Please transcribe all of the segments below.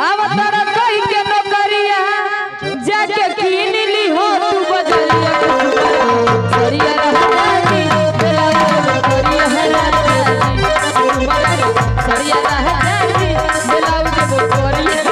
अब तोरा कई के नौकरिया जाके कीन ली हो तू बजरिया सरिया रहती बेला नौकरिया है सरिया रहती बेला नौकरिया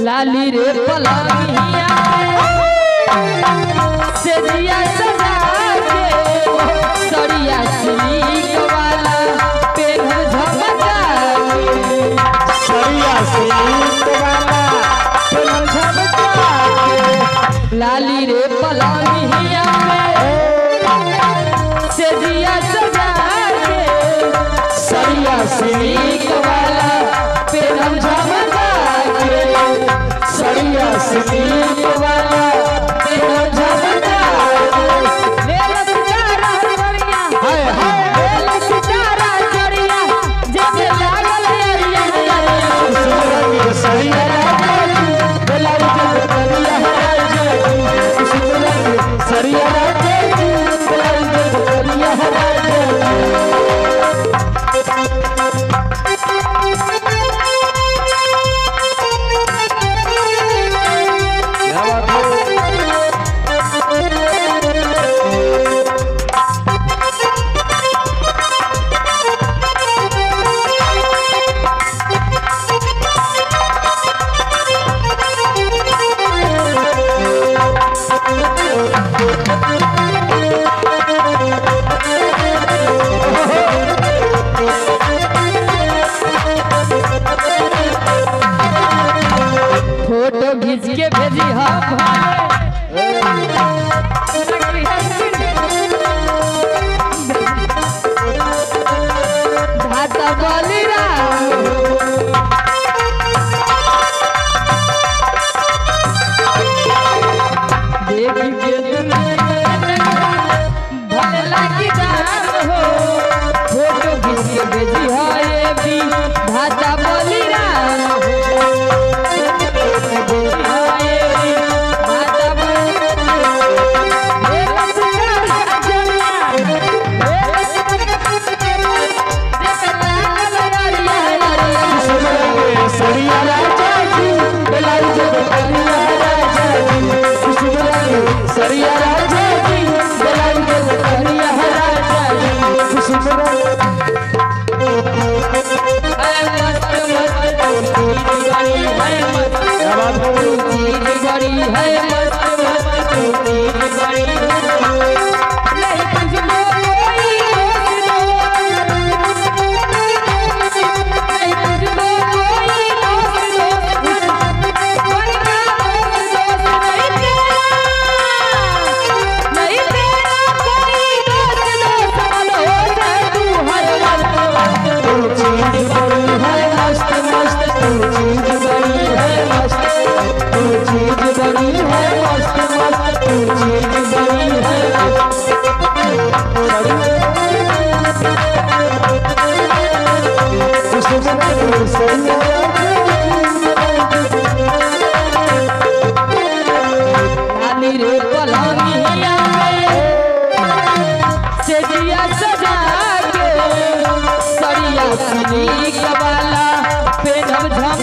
लाली रे पलंगिया से दिया सजा के सरिया सिल्क वाला पेन झमका सरिया सिल्क वाला पेन झमका लाली रे पलंगिया से दिया सजा के सरिया सिल्क वाला पेन झमका सरिया सिल्क वाला पेन झमका ले लसितारा चढ़िया हाय हाय ले लसितारा चढ़िया जैसे लागल अरिया सरिया राजी बेला करिया राजी सरिया राजी बेला करिया राजी फोटो खींच के भेजी धाता बलिरा देख के भला की जान हो फोटो खींच के भेजी है भी धाता बलिरा सरिया राजी बेला करिया राजी सरिया राजी बेला करिया राजी रे पलंगिया से दिया सजा के सरिया सिल्क वाला पेन झमका